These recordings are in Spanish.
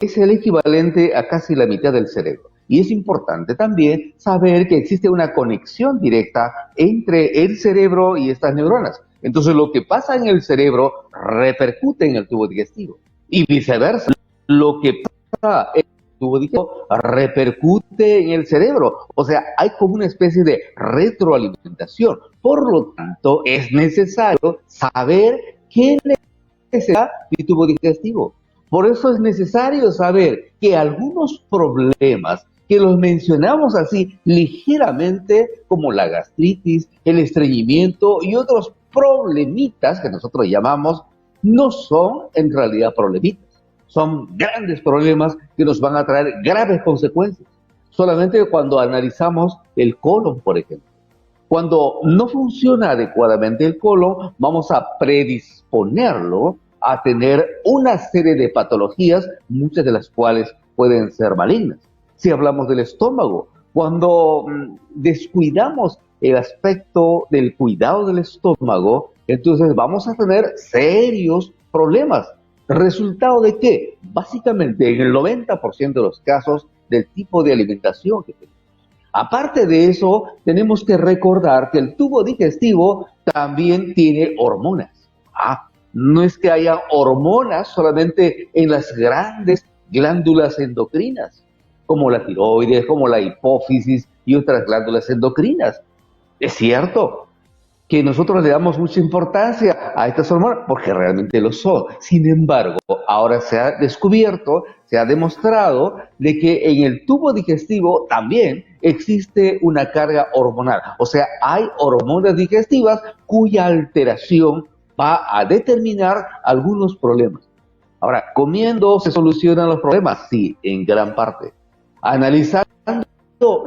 es el equivalente a casi la mitad del cerebro. Y es importante también saber que existe una conexión directa entre el cerebro y estas neuronas. Entonces, lo que pasa en el cerebro repercute en el tubo digestivo. Y viceversa, lo que pasa en el tubo digestivo repercute en el cerebro. O sea, hay como una especie de retroalimentación. Por lo tanto, es necesario saber qué necesita mi tubo digestivo. Por eso es necesario saber que algunos problemas que los mencionamos así ligeramente, como la gastritis, el estreñimiento y otros problemitas que nosotros llamamos, no son en realidad problemitas. Son grandes problemas que nos van a traer graves consecuencias. Solamente cuando analizamos el colon, por ejemplo. Cuando no funciona adecuadamente el colon, vamos a predisponerlo a tener una serie de patologías, muchas de las cuales pueden ser malignas. Si hablamos del estómago, cuando descuidamos el aspecto del cuidado del estómago, entonces vamos a tener serios problemas. ¿Resultado de qué? Básicamente, en el 90% de los casos, del tipo de alimentación que tenemos. Aparte de eso, tenemos que recordar que el tubo digestivo también tiene hormonas. No es que haya hormonas solamente en las grandes glándulas endocrinas, como la tiroides, como la hipófisis y otras glándulas endocrinas. Es cierto que nosotros le damos mucha importancia a estas hormonas porque realmente lo son. Sin embargo, ahora se ha descubierto, se ha demostrado de que en el tubo digestivo también existe una carga hormonal. O sea, hay hormonas digestivas cuya alteración va a determinar algunos problemas. Ahora, ¿comiendo se solucionan los problemas? Sí, en gran parte. Analizando,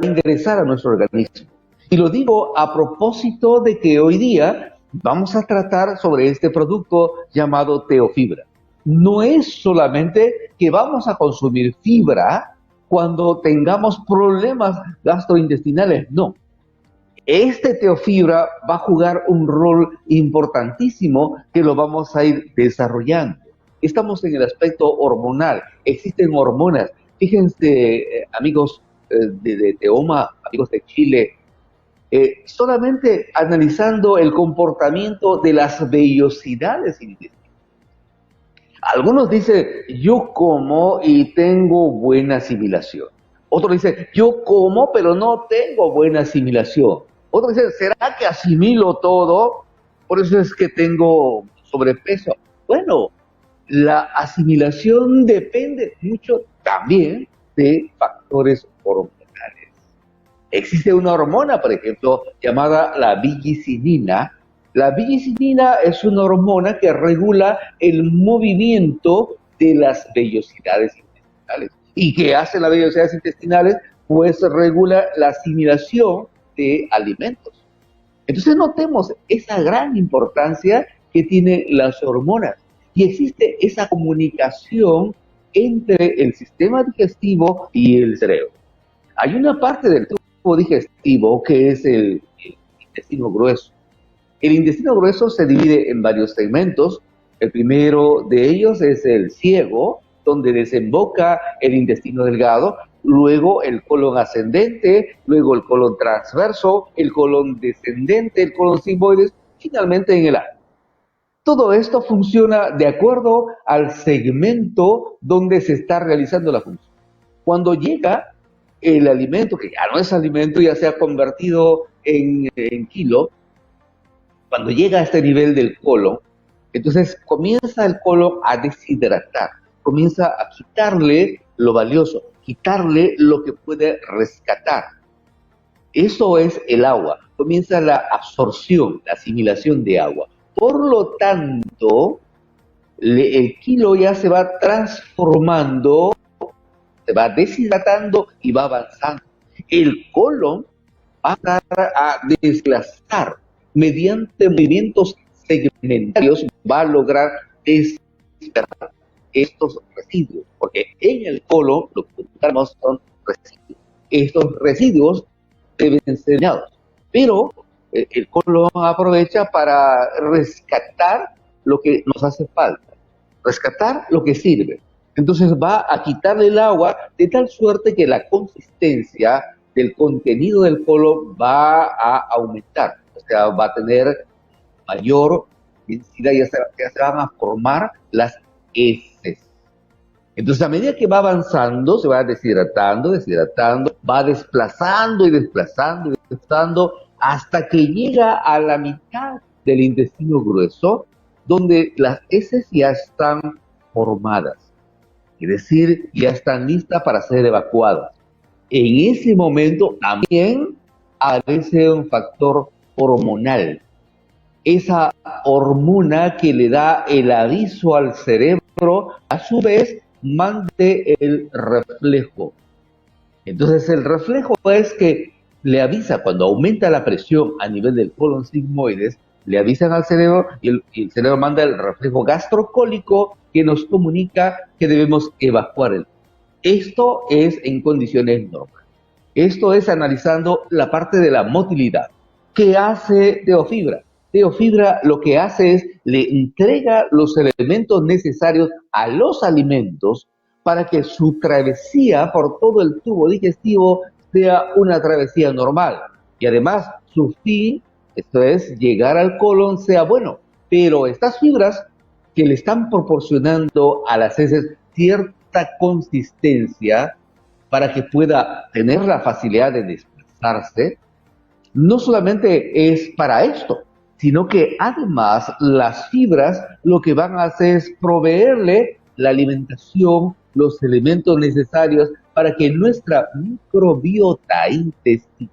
ingresar a nuestro organismo. Y lo digo a propósito de que hoy día vamos a tratar sobre este producto llamado teofibra. No es solamente que vamos a consumir fibra cuando tengamos problemas gastrointestinales, no. Este teofibra va a jugar un rol importantísimo que lo vamos a ir desarrollando. Estamos en el aspecto hormonal, existen hormonas. Fíjense, amigos de Teoma, amigos de Chile, solamente analizando el comportamiento de las vellosidades intestinales. Algunos dicen, yo como y tengo buena asimilación. Otros dicen, yo como pero no tengo buena asimilación. Otros dicen, ¿será que asimilo todo? Por eso es que tengo sobrepeso. Bueno, la asimilación depende mucho también de factores hormonales. Existe una hormona, por ejemplo, llamada la villicinina. La villicinina es una hormona que regula el movimiento de las vellosidades intestinales. ¿Y qué hace las vellosidades intestinales? Pues regula la asimilación de alimentos. Entonces notemos esa gran importancia que tienen las hormonas. Y existe esa comunicación entre el sistema digestivo y el cerebro. Hay una parte del tubo digestivo que es el intestino grueso. El intestino grueso se divide en varios segmentos. El primero de ellos es el ciego, donde desemboca el intestino delgado, luego el colon ascendente, luego el colon transverso, el colon descendente, el colon sigmoides, finalmente en el ano. Todo esto funciona de acuerdo al segmento donde se está realizando la función. Cuando llega el alimento, que ya no es alimento, ya se ha convertido en kilo, cuando llega a este nivel del colon, entonces comienza el colon a deshidratar, comienza a quitarle lo valioso, quitarle lo que puede rescatar. Eso es el agua, comienza la absorción, la asimilación de agua. Por lo tanto, el kilo ya se va transformando, se va deshidratando y va avanzando. El colon va a estar a desglasar mediante movimientos segmentarios, va a lograr despertar estos residuos, porque en el colon lo que encontramos son residuos. Estos residuos deben ser dañados, pero el colon aprovecha para rescatar lo que nos hace falta, rescatar lo que sirve. Entonces va a quitarle el agua de tal suerte que la consistencia del contenido del colon va a aumentar, o sea, va a tener mayor densidad, ya se van a formar las heces. Entonces, a medida que va avanzando, se va deshidratando, deshidratando, va desplazando y desplazando y desplazando hasta que llega a la mitad del intestino grueso, donde las heces ya están formadas, es decir, ya están listas para ser evacuadas. En ese momento también aparece un factor hormonal, esa hormona que le da el aviso al cerebro, a su vez mande el reflejo. Entonces el reflejo es que le avisa cuando aumenta la presión a nivel del colon sigmoides, le avisan al cerebro y el cerebro manda el reflejo gastrocólico que nos comunica que debemos evacuar el. Esto es en condiciones normales. Esto es analizando la parte de la motilidad. ¿Qué hace Teofibra? Teofibra lo que hace es le entrega los elementos necesarios a los alimentos para que su travesía por todo el tubo digestivo sea una travesía normal. Y además su fin, esto es llegar al colon, sea bueno. Pero estas fibras que le están proporcionando a las heces cierta consistencia para que pueda tener la facilidad de desplazarse, no solamente es para esto, sino que además las fibras lo que van a hacer es proveerle la alimentación, los elementos necesarios para que nuestra microbiota intestinal,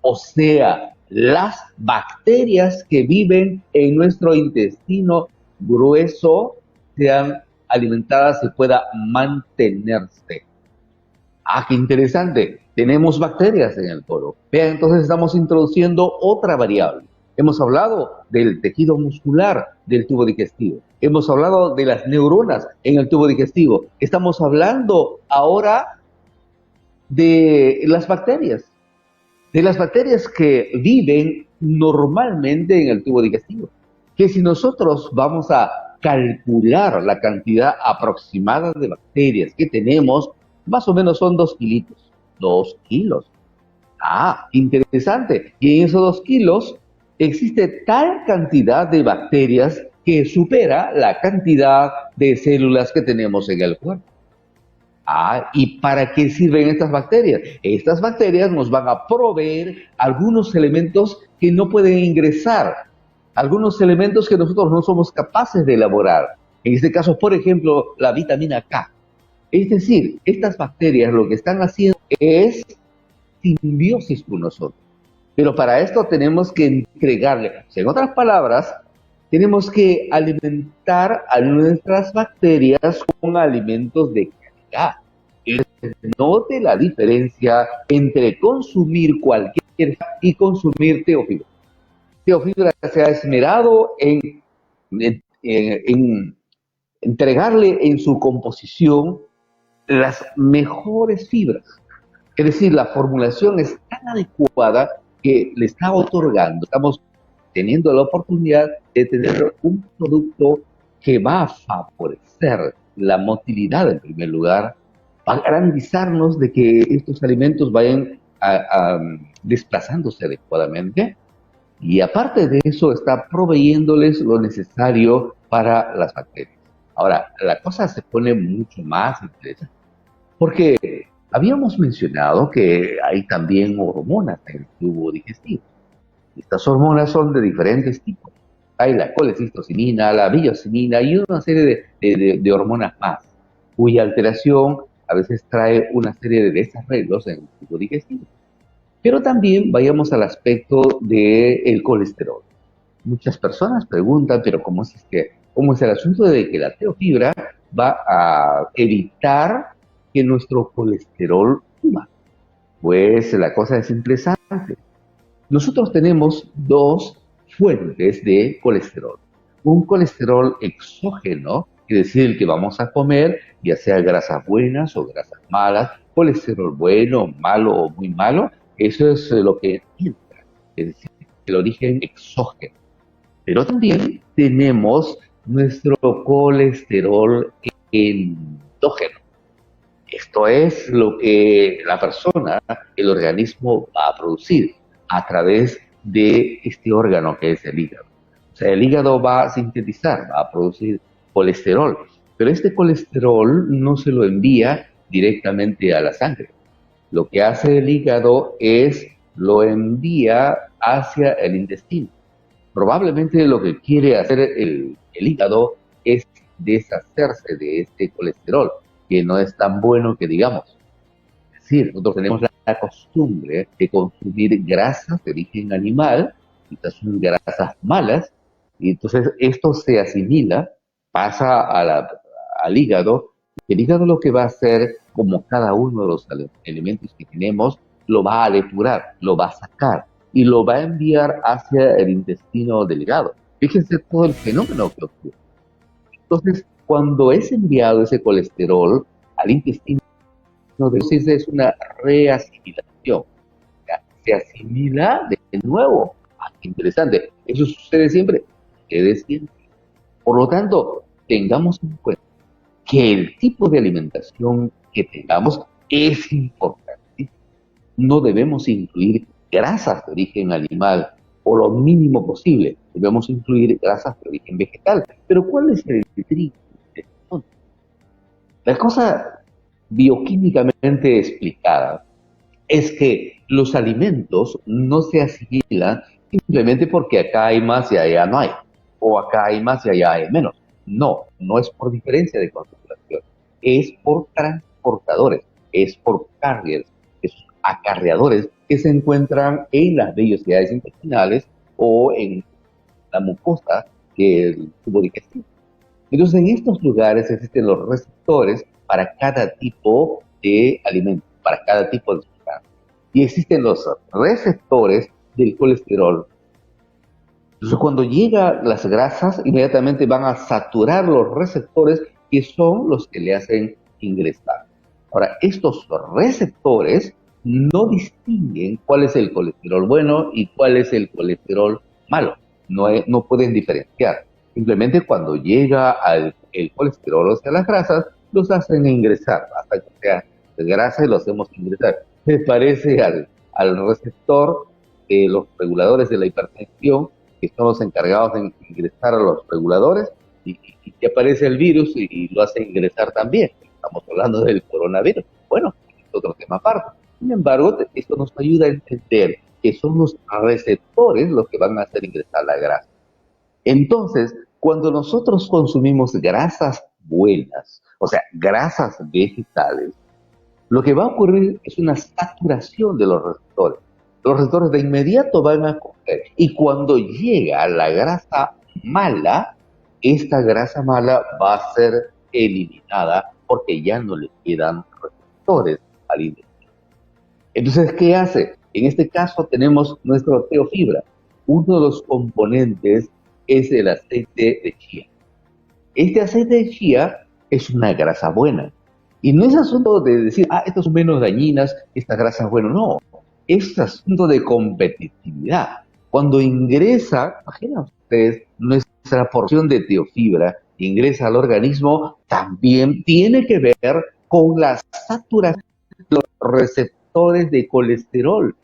o sea, las bacterias que viven en nuestro intestino grueso, sean alimentadas y pueda mantenerse. Ah, qué interesante. Tenemos bacterias en el colon. Vean, entonces estamos introduciendo otra variable. Hemos hablado del tejido muscular del tubo digestivo. Hemos hablado de las neuronas en el tubo digestivo. Estamos hablando ahora de las bacterias que viven normalmente en el tubo digestivo. Que si nosotros vamos a calcular la cantidad aproximada de bacterias que tenemos, más o menos son 2 kilitos. 2 kilos. Ah, interesante. Y en esos 2 kilos existe tal cantidad de bacterias que supera la cantidad de células que tenemos en el cuerpo. Ah, ¿y para qué sirven estas bacterias? Estas bacterias nos van a proveer algunos elementos que no pueden ingresar, algunos elementos que nosotros no somos capaces de elaborar. En este caso, por ejemplo, la vitamina K. Es decir, estas bacterias lo que están haciendo es simbiosis con nosotros. Pero para esto tenemos que entregarle, o sea, en otras palabras, tenemos que alimentar a nuestras bacterias con alimentos de calidad. Note la diferencia entre consumir cualquier y consumir teofibra. Teofibra se ha esmerado en entregarle en su composición las mejores fibras. Es decir, la formulación es tan adecuada que le está otorgando, estamos teniendo la oportunidad de tener un producto que va a favorecer la motilidad en primer lugar, va a garantizarnos de que estos alimentos vayan desplazándose adecuadamente y aparte de eso está proveyéndoles lo necesario para las bacterias. Ahora, la cosa se pone mucho más interesante porque habíamos mencionado que hay también hormonas en el tubo digestivo. Estas hormonas son de diferentes tipos. Hay la colecistocinina, la billocinina y una serie de hormonas más, cuya alteración a veces trae una serie de desarreglos en el tubo digestivo. Pero también vayamos al aspecto del colesterol. Muchas personas preguntan, pero ¿cómo es el asunto de que la teofibra va a evitar que nuestro colesterol suba? Pues la cosa es interesante. Nosotros tenemos dos fuentes de colesterol. Un colesterol exógeno, es decir, el que vamos a comer, ya sea grasas buenas o grasas malas, colesterol bueno, malo o muy malo, eso es lo que entra, es decir, el origen exógeno. Pero también tenemos nuestro colesterol endógeno. Esto es lo que la persona, el organismo va a producir a través de este órgano que es el hígado. O sea, el hígado va a sintetizar, va a producir colesterol, pero este colesterol no se lo envía directamente a la sangre. Lo que hace el hígado es lo envía hacia el intestino. Probablemente lo que quiere hacer el hígado es deshacerse de este colesterol, que no es tan bueno que digamos. Es decir, nosotros tenemos la costumbre de consumir grasas de origen animal, estas son grasas malas, y entonces esto se asimila, pasa al hígado, y el hígado lo que va a hacer, como cada uno de los elementos que tenemos, lo va a depurar, lo va a sacar y lo va a enviar hacia el intestino delgado. Fíjense todo el fenómeno que ocurre. Entonces, cuando es enviado ese colesterol al intestino, entonces es una reasimilación. Se asimila de nuevo. Ah, qué interesante. Eso sucede siempre. Sucede siempre. Por lo tanto, tengamos en cuenta que el tipo de alimentación que tengamos es importante. No debemos incluir grasas de origen animal o lo mínimo posible. Debemos incluir grasas de origen vegetal. Pero ¿cuál es el trigo? La cosa bioquímicamente explicada es que los alimentos no se asimilan simplemente porque acá hay más y allá no hay, o acá hay más y allá hay menos. No, no es por diferencia de concentración, es por transportadores, es por carriers, esos acarreadores que se encuentran en las vellosidades intestinales o en la mucosa que es el tubo digestivo. Entonces, en estos lugares existen los receptores para cada tipo de alimento, para cada tipo de sustancia. Y existen los receptores del colesterol. Entonces, cuando llegan las grasas, inmediatamente van a saturar los receptores que son los que le hacen ingresar. Ahora, estos receptores no distinguen cuál es el colesterol bueno y cuál es el colesterol malo. No pueden diferenciar. Simplemente cuando llega el colesterol, o sea, las grasas, los hacen ingresar, hasta que sea grasa y lo hacemos ingresar. Se parece al receptor de los reguladores de la hipertensión, que son los encargados de ingresar a los reguladores, y que aparece el virus y lo hace ingresar también. Estamos hablando del coronavirus. Bueno, es otro tema aparte. Sin embargo, esto nos ayuda a entender que son los receptores los que van a hacer ingresar la grasa. Entonces, cuando nosotros consumimos grasas buenas, o sea, grasas vegetales, lo que va a ocurrir es una saturación de los receptores. Los receptores de inmediato van a coger. Y cuando llega la grasa mala, esta grasa mala va a ser eliminada porque ya no le quedan receptores al intestino. Entonces, ¿qué hace? En este caso tenemos nuestro teofibra. Uno de los componentes es el aceite de chía. Este aceite de chía es una grasa buena. Y no es asunto de decir, estas son menos dañinas, esta grasa es buena. No, es asunto de competitividad. Cuando ingresa, imagínense ustedes, nuestra porción de teofibra ingresa al organismo, también tiene que ver con la saturación de los receptores de colesterol.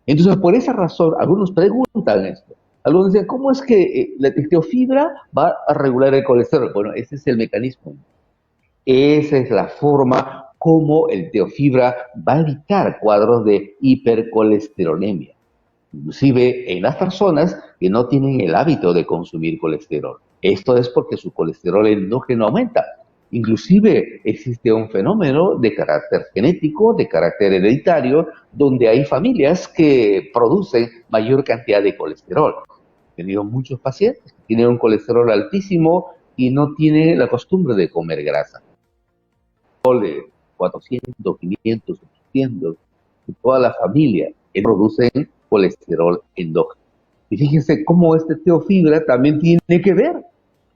Entonces, por esa razón, algunos preguntan esto. Algunos dicen, ¿cómo es que la teofibra va a regular el colesterol? Bueno, ese es el mecanismo. Esa es la forma como el teofibra va a evitar cuadros de hipercolesterolemia, inclusive en las personas que no tienen el hábito de consumir colesterol. Esto es porque su colesterol endógeno aumenta. Inclusive existe un fenómeno de carácter genético, de carácter hereditario, donde hay familias que producen mayor cantidad de colesterol. He tenido muchos pacientes que tienen un colesterol altísimo y no tienen la costumbre de comer grasa. De 400, 500, 800, y toda la familia que producen colesterol endógeno. Y fíjense cómo este teofibra también tiene que ver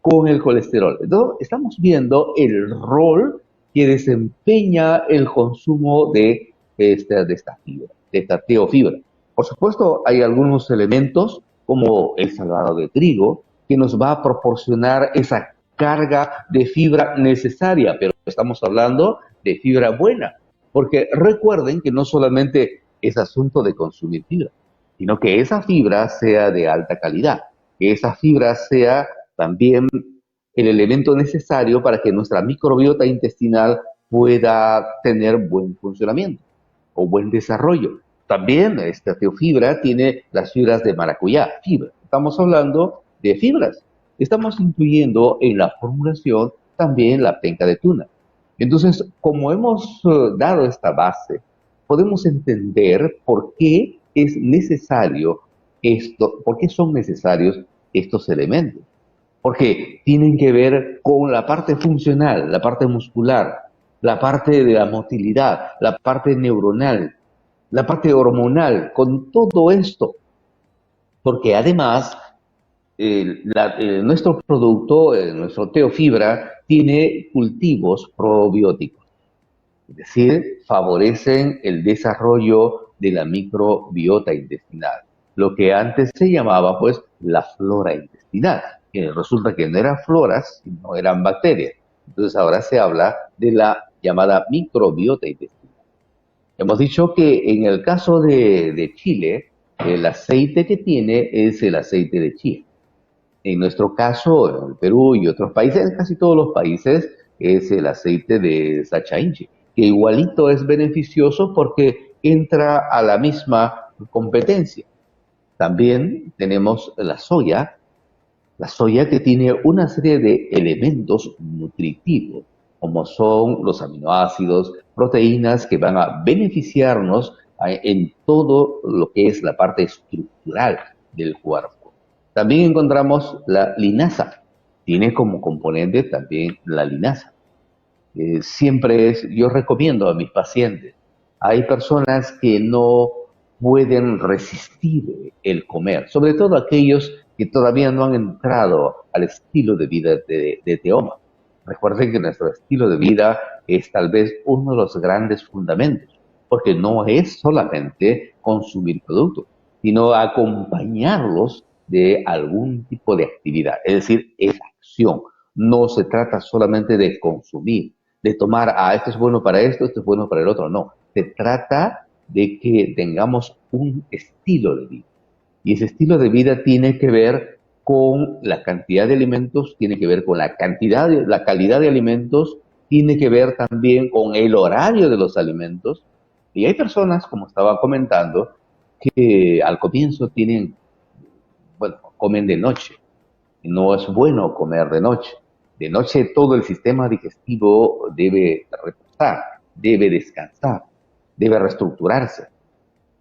con el colesterol. Entonces, estamos viendo el rol que desempeña el consumo de esta fibra, de esta teofibra. Por supuesto, hay algunos elementos, como el salvado de trigo, que nos va a proporcionar esa carga de fibra necesaria, pero Estamos hablando de fibra buena, porque recuerden que no solamente es asunto de consumir fibra, sino que esa fibra sea de alta calidad, que esa fibra sea también el elemento necesario para que nuestra microbiota intestinal pueda tener buen funcionamiento o buen desarrollo. También esta teofibra tiene las fibras de maracuyá, fibra. Estamos hablando de fibras. Estamos incluyendo en la formulación también la penca de tuna. Entonces, como hemos dado esta base, podemos entender por qué es necesario esto, por qué son necesarios estos elementos. Porque tienen que ver con la parte funcional, la parte muscular, la parte de la motilidad, la parte neuronal, la parte hormonal, con todo esto. Porque además, nuestro producto, nuestro teofibra, tiene cultivos probióticos. Es decir, favorecen el desarrollo de la microbiota intestinal, lo que antes se llamaba pues la flora intestinal, que resulta que no eran floras, sino eran bacterias. Entonces ahora se habla de la llamada microbiota intestinal. Hemos dicho que en el caso de Chile, el aceite que tiene es el aceite de chía. En nuestro caso, en el Perú y otros países, en casi todos los países, es el aceite de Sacha Inchi, que igualito es beneficioso porque entra a la misma competencia. También tenemos la soya que tiene una serie de elementos nutritivos, como son los aminoácidos, proteínas que van a beneficiarnos en todo lo que es la parte estructural del cuerpo. También encontramos la linaza, tiene como componente también la linaza. Yo recomiendo a mis pacientes, hay personas que no pueden resistir el comer, sobre todo aquellos que todavía no han entrado al estilo de vida de Teoma. Recuerden que nuestro estilo de vida es tal vez uno de los grandes fundamentos, porque no es solamente consumir productos, sino acompañarlos de algún tipo de actividad, es decir, es acción. No se trata solamente de consumir, de tomar, esto es bueno para esto es bueno para el otro, no. Se trata de que tengamos un estilo de vida. Y ese estilo de vida tiene que ver con la cantidad de alimentos, tiene que ver con la calidad de alimentos, tiene que ver también con el horario de los alimentos. Y hay personas, como estaba comentando, que al comienzo bueno, comen de noche. No es bueno comer de noche. De noche todo el sistema digestivo debe reposar, debe descansar, debe reestructurarse.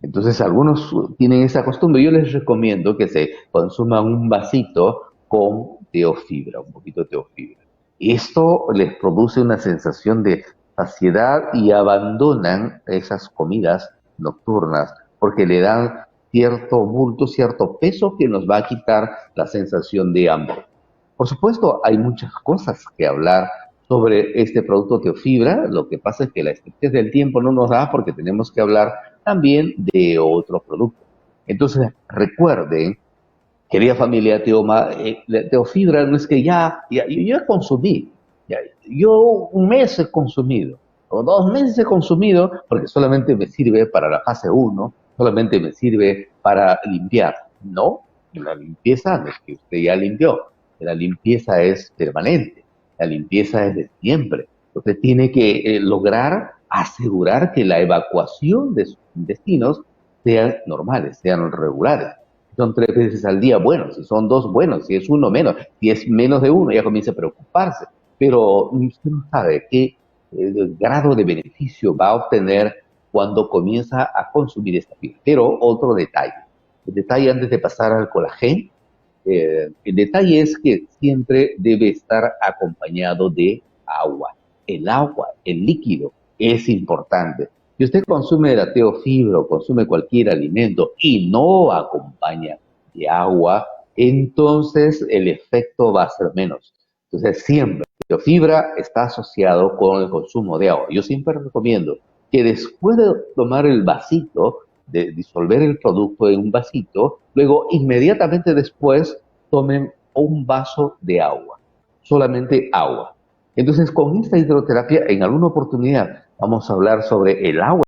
Entonces algunos tienen esa costumbre. Yo les recomiendo que se consuman un vasito con teofibra, un poquito de teofibra. Y esto les produce una sensación de saciedad y abandonan esas comidas nocturnas porque le dan cierto bulto, cierto peso que nos va a quitar la sensación de hambre. Por supuesto, hay muchas cosas que hablar sobre este producto teofibra. Lo que pasa es que la escasez del tiempo no nos da porque tenemos que hablar también de otros productos. Entonces, recuerden, querida familia Teoma, la teofibra no es que yo ya consumí, ya, yo un mes he consumido, o 2 meses he consumido, porque solamente me sirve para la fase uno, solamente me sirve para limpiar. No, la limpieza no es que usted ya limpió, la limpieza es permanente, la limpieza es de siempre. Usted tiene que lograr asegurar que la evacuación de sus intestinos sean normales, sean regulares. Si son 3 veces al día, bueno, si son dos, bueno, si es uno, menos, si es menos de uno, ya comienza a preocuparse. Pero usted no sabe qué grado de beneficio va a obtener cuando comienza a consumir esta fibra. Pero otro detalle, el detalle antes de pasar al colágeno, el detalle es que siempre debe estar acompañado de agua. El agua, el líquido, es importante. Si usted consume la teofibra o consume cualquier alimento y no acompaña de agua, entonces el efecto va a ser menos. Entonces siempre, la teofibra está asociado con el consumo de agua. Yo siempre recomiendo que después de tomar el vasito, de disolver el producto en un vasito, luego inmediatamente después tomen un vaso de agua, solamente agua. Entonces, con esta hidroterapia, en alguna oportunidad vamos a hablar sobre el agua.